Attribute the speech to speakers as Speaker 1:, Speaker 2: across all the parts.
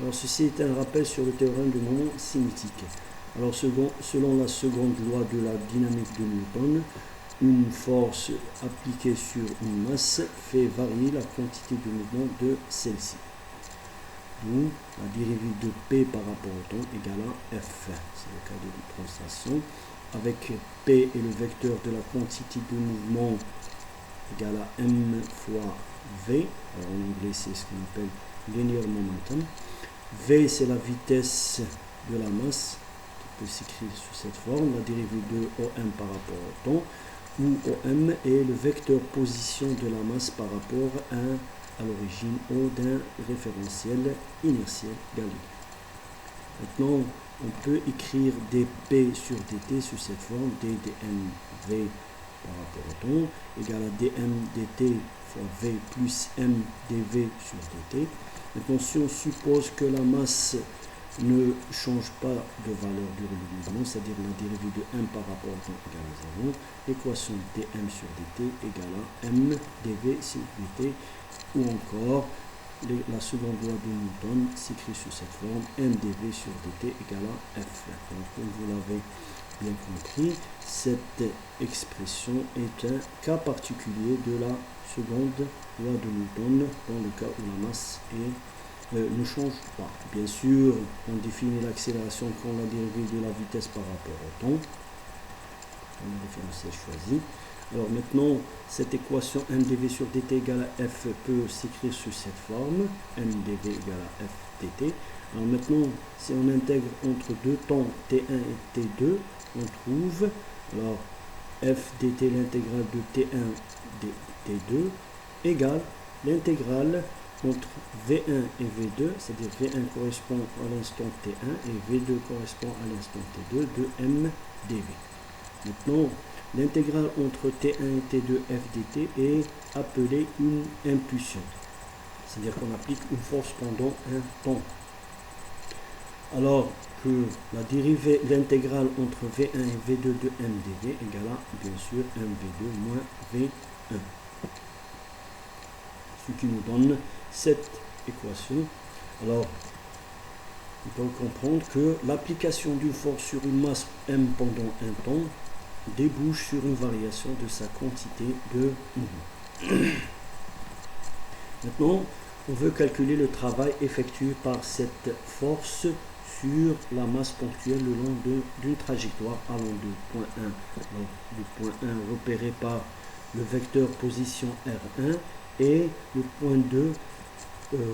Speaker 1: Alors ceci est un rappel sur le théorème de moment cinétique. Alors selon la seconde loi de la dynamique de Newton, une force appliquée sur une masse fait varier la quantité de mouvement de celle-ci. Donc la dérivée de P par rapport au temps égale à F. C'est le cas de démonstration. Avec P et le vecteur de la quantité de mouvement égale à M fois V. Alors en anglais c'est ce qu'on appelle linear momentum. V c'est la vitesse de la masse qui peut s'écrire sous cette forme. La dérivée de OM par rapport au temps, où OM est le vecteur position de la masse par rapport à l'origine ou d'un référentiel inertiel Galilée. Maintenant, on peut écrire dP sur dt sous cette forme, d dmv par rapport au temps, égale à dm dt fois v plus m dv sur dt. Maintenant, si on suppose que la masse ne change pas de valeur durant le mouvement, c'est-à-dire la dérivée de m par rapport au temps égale à 0, l'équation dm sur dt égale à m dv sur dt, ou encore la seconde loi de Newton s'écrit sous cette forme, m dv sur dt égale à f. Donc, comme vous l'avez bien compris, cette expression est un cas particulier de la seconde loi de Newton, dans le cas où la masse ne change pas. Bien sûr, on définit l'accélération quand la dérivée de la vitesse par rapport au temps, le référentiel choisi. Alors maintenant, cette équation mdv sur dt égale à f peut s'écrire sous cette forme, mdv égale à f dt. Alors maintenant, si on intègre entre deux temps t1 et t2, on trouve alors f dt, l'intégrale de t1 dt2, égale l'intégrale entre V1 et V2, c'est-à-dire V1 correspond à l'instant T1 et V2 correspond à l'instant T2 de M dV. Maintenant, l'intégrale entre T1 et T2 f dt est appelée une impulsion, c'est-à-dire qu'on applique une force pendant un temps. Alors que la dérivée, l'intégrale entre V1 et V2 de M dV égale à, bien sûr, MV2 moins V1. Ce qui nous donne cette équation. Alors, il faut comprendre que l'application d'une force sur une masse M pendant un temps débouche sur une variation de sa quantité de mouvement. Maintenant, on veut calculer le travail effectué par cette force sur la masse ponctuelle le long d'une trajectoire allant du point 1, donc du point 1 repéré par le vecteur position R1 et le point 2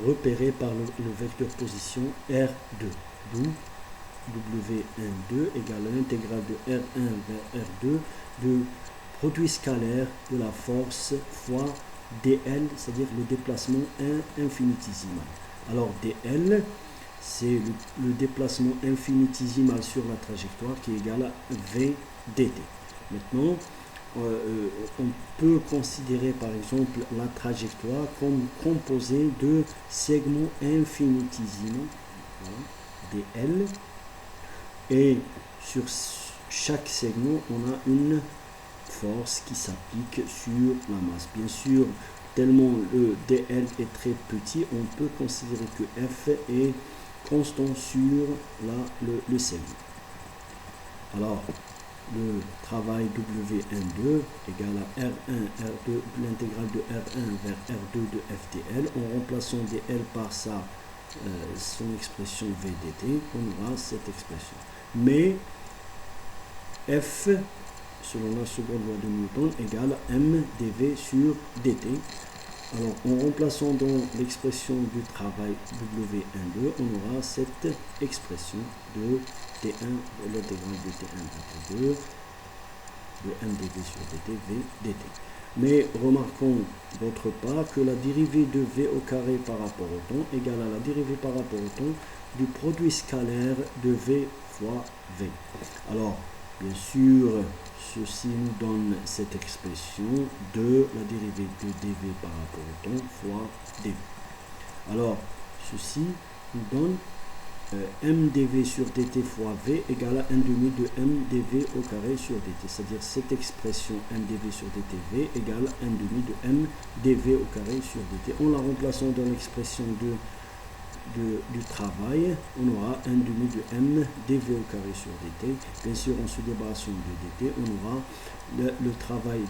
Speaker 1: repéré par le vecteur position R2, d'où W12 égale l'intégrale de R1 vers R2 de produit scalaire de la force fois dl, c'est-à-dire le déplacement infinitésimal. Alors dl, c'est le déplacement infinitésimal sur la trajectoire qui est égal à v dt. Maintenant, on peut considérer par exemple la trajectoire comme composée de segments infinitésimaux, voilà, dl, et sur chaque segment on a une force qui s'applique sur la masse. Bien sûr, tellement le dl est très petit, on peut considérer que f est constant sur le segment. Alors, le travail W12 égale à R1, R2, l'intégrale de R1 vers R2 de FDL. En remplaçant dl par son expression VDT, on aura cette expression. Mais F, selon la seconde loi de Newton, égale à M dV sur dt. Alors, en remplaçant dans l'expression du travail W12, on aura cette expression de T1, l'intégrale de T1 vers T2, de MdV sur dt, V dt. Mais remarquons d'autre part que la dérivée de V au carré par rapport au temps égale à la dérivée par rapport au temps du produit scalaire de V fois V. Alors, bien sûr, ceci nous donne cette expression de la dérivée de dv par rapport au temps fois dv. Alors, ceci nous donne mdv sur dt fois v égale à 1 demi de mdv au carré sur dt. C'est-à-dire cette expression mdv sur dtv égale à 1 demi de mdv au carré sur dt. En la remplaçant dans l'expression de du travail, on aura 1 demi de m dv au carré sur dt. Bien sûr, en se débarrassant de dt, on aura le travail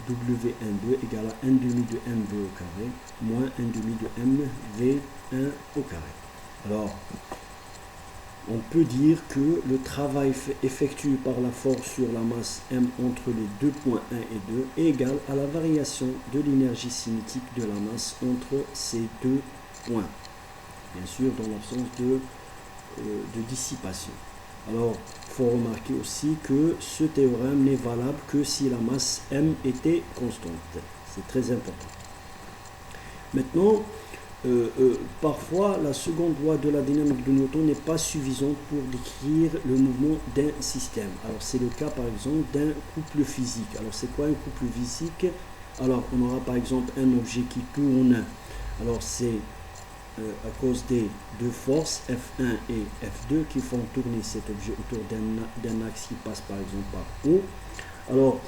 Speaker 1: W12 égale à 1 demi de mv au carré moins 1 demi de mv1 au carré. Alors, on peut dire que le travail effectué par la force sur la masse m entre les deux points 1 et 2 est égal à la variation de l'énergie cinétique de la masse entre ces deux points. Bien sûr, dans l'absence de dissipation. Alors, il faut remarquer aussi que ce théorème n'est valable que si la masse m était constante. C'est très important. Maintenant, parfois, la seconde loi de la dynamique de Newton n'est pas suffisante pour décrire le mouvement d'un système. Alors, c'est le cas, par exemple, d'un couple physique. Alors, c'est quoi un couple physique? Alors, on aura, par exemple, un objet qui tourne. Alors, c'est à cause des deux forces F1 et F2 qui font tourner cet objet autour d'un axe qui passe par exemple par O. Alors,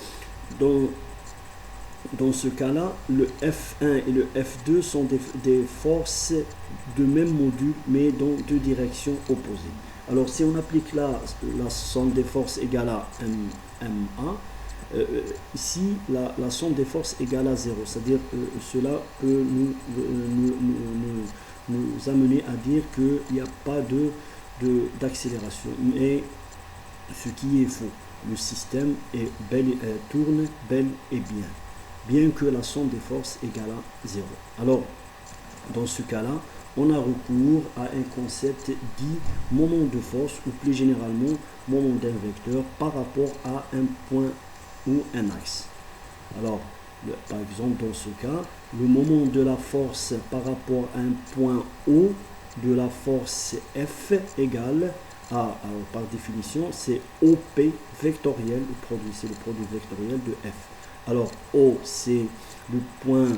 Speaker 1: dans ce cas-là, le F1 et le F2 sont des forces de même module, mais dans deux directions opposées. Alors, si on applique la somme des forces égale à MA, ici, la somme des forces égale à 0. C'est-à-dire que cela peut nous amener à dire qu'il n'y a pas d'accélération. Mais ce qui est faux, le système tourne bel et bien que la somme des forces égale à 0. Alors, dans ce cas-là, on a recours à un concept dit moment de force, ou plus généralement moment d'un vecteur par rapport à un point ou un axe. Alors, par exemple, dans ce cas, le moment de la force par rapport à un point O de la force F égale à, alors par définition, c'est OP vectoriel, c'est le produit vectoriel de F. Alors, O, c'est le point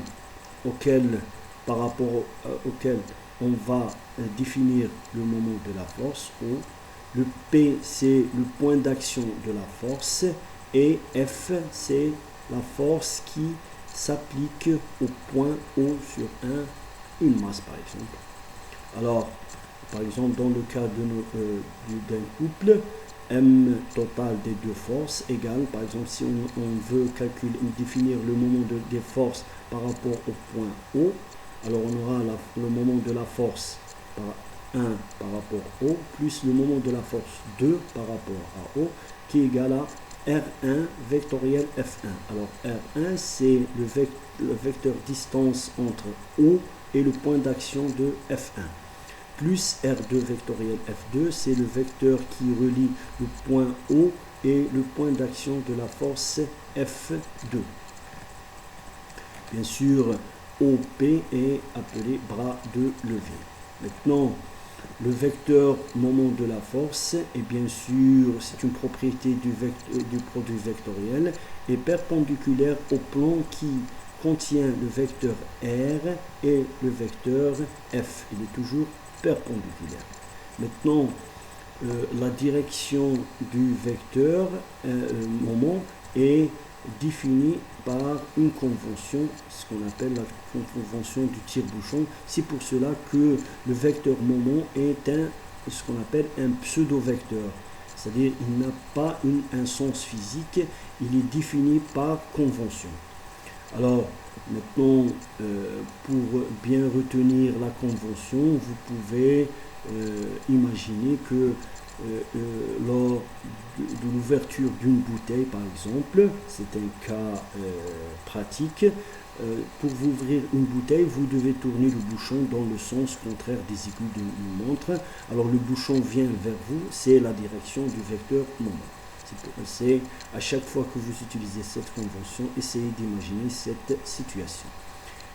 Speaker 1: par rapport auquel on va définir le moment de la force, O. Le P, c'est le point d'action de la force. Et F, c'est la force qui s'applique au point O sur une masse, par exemple. Alors, par exemple, dans le cas d'un couple, M total des deux forces égale, par exemple, si on veut définir le moment des forces par rapport au point O, alors on aura le moment de la force par 1 par rapport O, plus le moment de la force 2 par rapport à O, qui est égal à R1 vectoriel F1. Alors R1, c'est le vecteur distance entre O et le point d'action de F1. Plus R2 vectoriel F2, c'est le vecteur qui relie le point O et le point d'action de la force F2. Bien sûr, OP est appelé bras de levier. Maintenant, le vecteur moment de la force est bien sûr, c'est une propriété du produit vectoriel, est perpendiculaire au plan qui contient le vecteur R et le vecteur F. Il est toujours perpendiculaire. Maintenant, la direction du vecteur moment est définie par une convention, ce qu'on appelle la convention du tire-bouchon. C'est pour cela que le vecteur moment est ce qu'on appelle un pseudo-vecteur. C'est-à-dire il n'a pas un sens physique, il est défini par convention. Alors, maintenant, pour bien retenir la convention, vous pouvez imaginer que lors de l'ouverture d'une bouteille, par exemple, c'est un cas pratique, pour vous ouvrir une bouteille, vous devez tourner le bouchon dans le sens contraire des aiguilles d'une montre. Alors le bouchon vient vers vous, c'est la direction du vecteur moment. C'est à chaque fois que vous utilisez cette convention, essayez d'imaginer cette situation.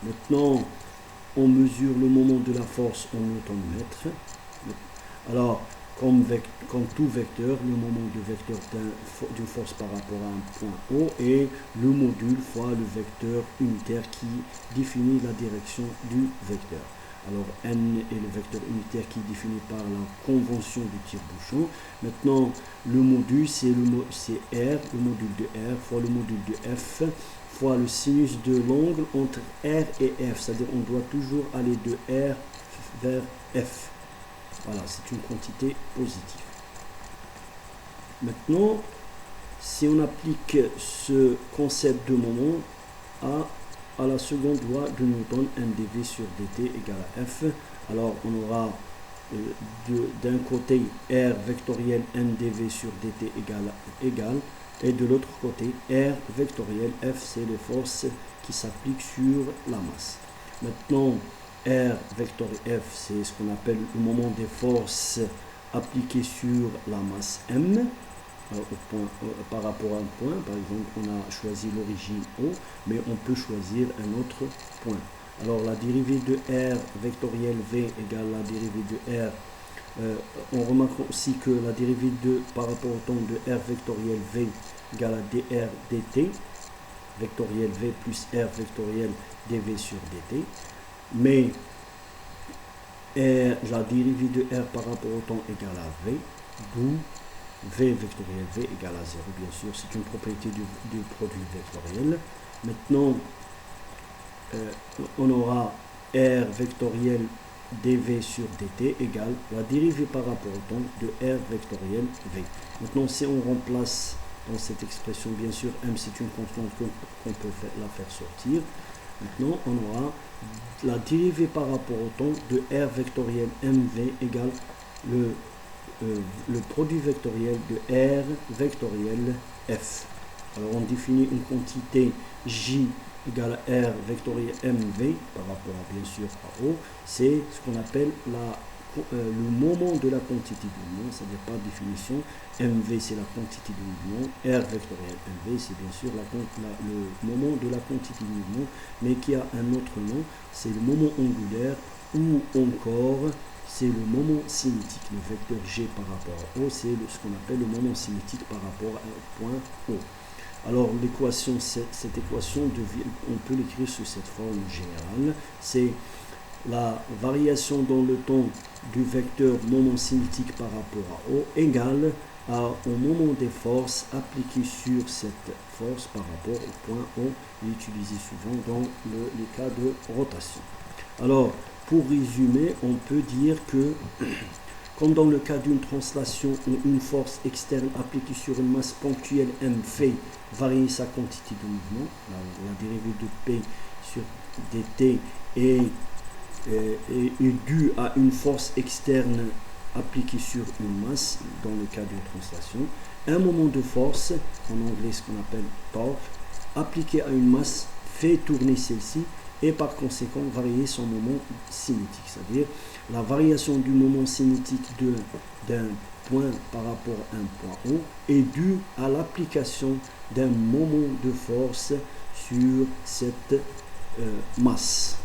Speaker 1: Maintenant, on mesure le moment de la force en newton-mètre. Alors, comme tout vecteur, le moment du vecteur d'une force par rapport à un point O est le module fois le vecteur unitaire qui définit la direction du vecteur. Alors n est le vecteur unitaire qui est défini par la convention du tire-bouchon. Maintenant, le module, c'est R, le module de R fois le module de F fois le sinus de l'angle entre R et F. C'est-à-dire on doit toujours aller de R vers F. Voilà, c'est une quantité positive. Maintenant, si on applique ce concept de moment à la seconde loi de Newton, ndv sur dt égale à F, alors on aura d'un côté R vectoriel ndv sur dt égale, et de l'autre côté R vectoriel F, c'est les forces qui s'appliquent sur la masse. Maintenant, R vectoriel F, c'est ce qu'on appelle le moment des forces appliquées sur la masse M, par rapport à un point. Par exemple, on a choisi l'origine O, mais on peut choisir un autre point. Alors la dérivée de R vectoriel V égale la dérivée de R. On remarque aussi que la dérivée par rapport au temps de R vectoriel V égale à dr dt, vectoriel V plus R vectoriel dv sur dt. Mais la dérivée de R par rapport au temps égale à V, d'où V vectoriel V égale à 0, bien sûr, c'est une propriété du produit vectoriel. Maintenant, on aura R vectoriel dv sur dt égale la dérivée par rapport au temps de R vectoriel V. Maintenant, si on remplace dans cette expression, bien sûr, M c'est une constante qu'on peut la faire sortir. Maintenant, on aura la dérivée par rapport au temps de R vectoriel mv égale le produit vectoriel de R vectoriel F. Alors on définit une quantité J égale à R vectoriel mv par rapport à, bien sûr, à O. C'est ce qu'on appelle le moment de la quantité du mouvement, c'est-à-dire par définition, mv c'est la quantité du mouvement, R vectoriel mv c'est bien sûr le moment de la quantité du mouvement, mais qui a un autre nom, c'est le moment angulaire, ou encore c'est le moment cinétique. Le vecteur G par rapport à O, c'est ce qu'on appelle le moment cinétique par rapport au point O. Alors l'équation, cette équation, on peut l'écrire sous cette forme générale, c'est la variation dans le temps du vecteur moment cinétique par rapport à O égale au moment des forces appliquées sur cette force par rapport au point O, utilisé souvent dans les cas de rotation. Alors, pour résumer, on peut dire que, comme dans le cas d'une translation où une force externe appliquée sur une masse ponctuelle M fait varier sa quantité de mouvement, la dérivée de P sur dt est due à une force externe appliquée sur une masse, dans le cas d'une translation, un moment de force, en anglais ce qu'on appelle torque, appliqué à une masse fait tourner celle-ci et par conséquent varier son moment cinétique, c'est-à-dire la variation du moment cinétique d'un point par rapport à un point O est due à l'application d'un moment de force sur cette masse.